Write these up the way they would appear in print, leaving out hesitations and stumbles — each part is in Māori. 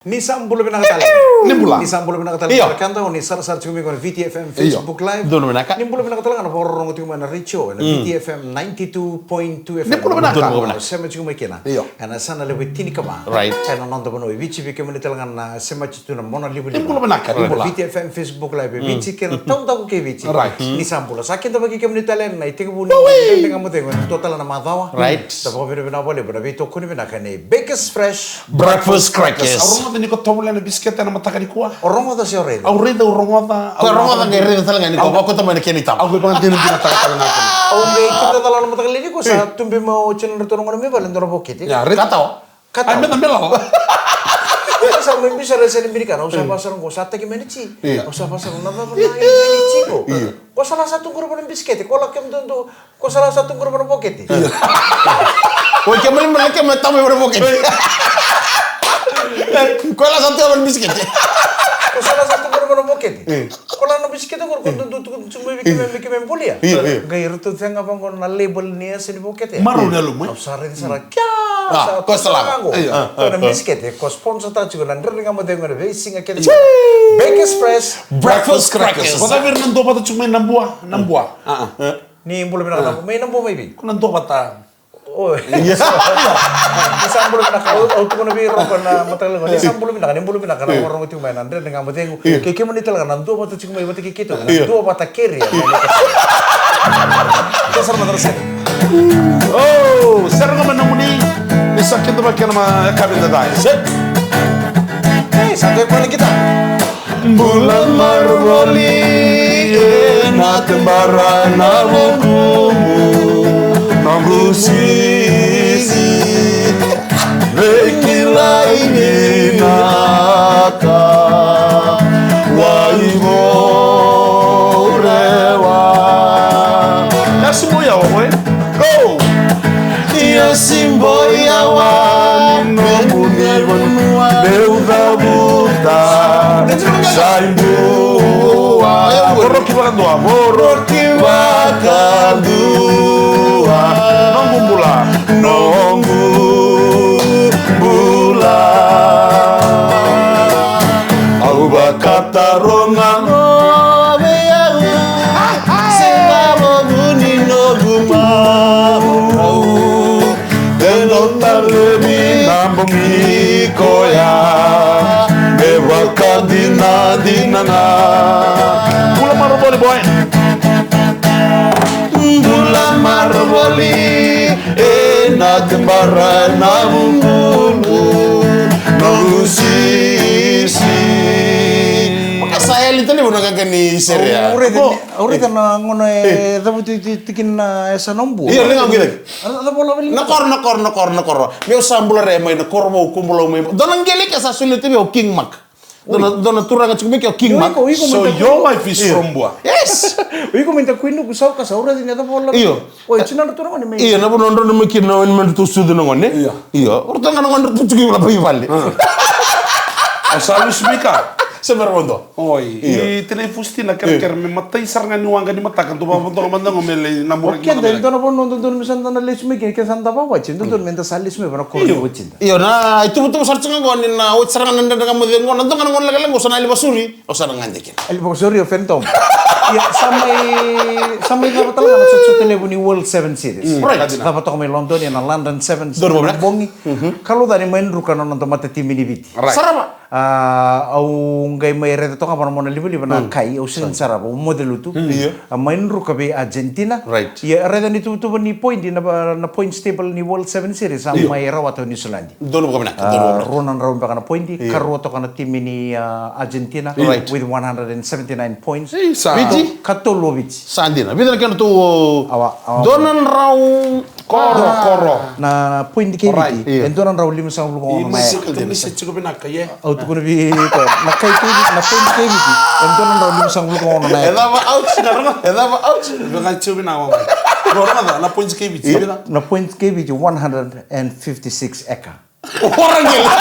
Nisam bulu binakatala. Nimbula. Nisam bulu binakatala. Iyo. Kanta oni sar cumi con VTFM Facebook Live. Dono binaka. Nimbulu binakatala kana porong tu mana Richo. VTFM 92.2 FM. Nimbulu binaka. Dono binaka. Sema cumi kena. Iyo. Kana sana lebih tini kama. Right. Kana nonton bono. Vici bike menit ngana sema citu na mona libu libu. Nimbulu binaka. Nimbula. VTFM Facebook Live. Vici kena tahu ke vici. Right. Nisam bulu. Sakin tu bagi menit lain na itik bulu. Dengan muda dengan total na madawa. Right. Tapi bina bina boleh. Bina bito kuni bina kene. Bakers Fresh. Breakfast crackers. Aroma tani ko tawala na bisketa na mataka ni kuah. Orang ada siapa ini? Aurida urongota. Kau orang orang kiri tala ngani kau kau teman kini tam. Aku pang din din mataka na natin. Ang kita talaga naman tagal ko sa tumbi mo chinan turong ko namin balen doro bokiti. Ya, rit. Kata. Ay metan bela. Kita sa mga bisa resa ni binikan, usah pasar ko sa tagi menici. Iya. Usah pasar ko na menici ko. Ko salah satu grupo ng biskuit, ko lakem tuntu, ko salah satu grupo ng bokiti. Kau kemana mereka metam yang berbukit. Kau lah satu yang biscuit. Ko salah satu grupo ng bokiti. Ko lang ng biskuit ko tuntu cuma bikin pulia. Gaya itu saya ngapang ko na label niya sa bokiti. Maru na lumay. Sarin sara kya. Ko salah. Ko na biskuit ko sponsor ta juga nang ringa mo dengar be singa kete. Bakers Fresh. Breakfast crackers. Kota bir nanto pata cuma nambua. Ni bulu binaka. May nang maybe. Ko nanto pata. Oh, iya. Isang bulu binaka. Auto ko na biro ko na matagal ko. Isang bulu binaka. Ni bulu binaka na orang itu main andre dengan mo dengo. Kaya mo nito lang nanto pata cuma may batiki kito. Nanto pata kiri. Kasar madrasah. Oh, sarang naman namuni. Nisakit na bakit naman kabin na tayo. Hey, sampai ko kita. Bulan marwali na tembara na bukumu nangusisi rekila ini naka waibo rewa na simboya wawe go dia simboya wa nomuni deuda buta Saimbuwa Moroki wakandua Moroki wakandua Nongumbula Nongumbula Au bakata ronga Nobe yahu Sebabo buni nogumamu Denota lebi Nambungi koya Bewaka dina na Bulan maruboli boy Bulan maruboli na tembara na mungulu Nusisi Maka saya lihat ni bukan kagani seria. Uri na ngono dapat tikin na esa nombu. Iya, lengang gitu. Ada bola beli. Nakor. Meu sambula rema nakor mo kumulo mo. Donang gelik asa sulit mo king mak. Dona turanga cumi kau king mak. So you're my fish from Bua. Yes. Ui ko minta kuinu ku sau ka saura din ada bola. Iyo. Oi china na turang ni. Iya, na bonondo no mikir no men tu sudu no ngone. Iya. Urtang kan ngone tu cugi wala payi. Asal smika. Semerondo. Oi, i tene fustina ker me matai saranga ni wanga ni matakan tu bapa to mandang ngomele namur Oke, dan dono pon nonton misan na lesmi ke santa ba wacin don menta salis me bana ko wacin. Iya, na itu betul sarcanga ngone na wot sarangan nanda dengan mode ngone nanti kan ngone lagi ngosana ali basuri. O sarangan dekin. Ali bakasori o Phantom. Ya samai dapat talaga na sa telephone ni World 7 Series. Right. Dapat ako may London yan na London 7 Series. Dormo na? Bongi. Kalau dari main rukan nonton mata tim ini biti. Sarama. Au ngai mai rete to kapana mona libu na kai au sen sarapa o modelo tu. Main ruka be Argentina. Right. Ya rete ni tu ni point na point stable ni World 7 Series sa mai rawato ni Sulandi. Dono bukan nak. Ronan Raun kana point karuato kana tim ini Argentina with 179 points. Viji Katolovic. Sandina. Bida kan tu Awa. Donan raw koro. Na point ke Alright, biti. Entonan raw lima sa lugo na Masih ketemu si cukup enak ya. Auto ko bi ko na kay ko na point ke biti. Entonan raw lima sa lugo na. Eda ba out sinarma. Eda ba out. Dengan cukup enak mama. Orang ada na points ke biti. Na point ke biti 156 eka. Orang gila.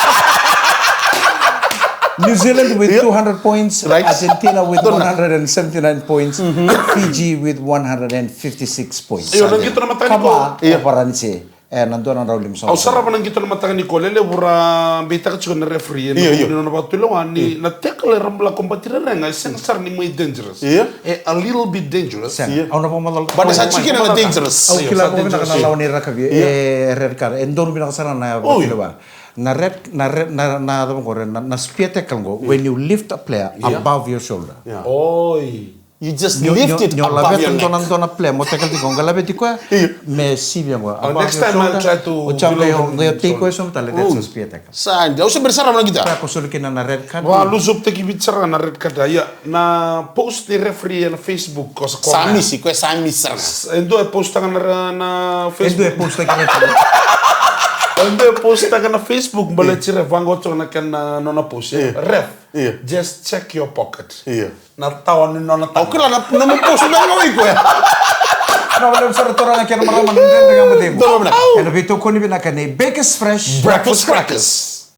New Zealand with 200 points, Right. Argentina with 179 points, Fiji with 156 points. Iyo, nandito naman tayo Kaba, ko. Paranse. nanto na rawlim sa. Au sarapan ng kita na matakan ni Kolele bura bita ka na referee na napatulungan ni na tackle rambla kompatira nga sensor ni muy dangerous. A little bit dangerous. Au na pamadal. But sa chicken na dangerous. Au kila ko na ni rakabi red card. Endon binakasara na ba. Na spiete kalgo when you lift a player above your shoulder. Oi. You just lift it above your neck. Nyo play mo tackle di ko ngalabe di ko me sibya mo. Next time I'll try to ngayon take ko som tale sa spiete ka. Saan? Jauh sebersara na kita. Ako sulikin na red card. Wah, lusop teki bicara na red card ya na post ni referee na Facebook ko sa Sami sih, kue Sami sir. Endo post na Facebook. Endo post lagi. Ando post ka na Facebook balet si ref wango to na kan nona post ref just check your pocket na tawan ni nona tahu Oke lah, nama post na ngawin ko ya. No, wala sa restaurant na kaya maraman din dengan mo din. Betul benar. Ano bito ko ni binaka ni Baker's Fresh Breakfast crackers.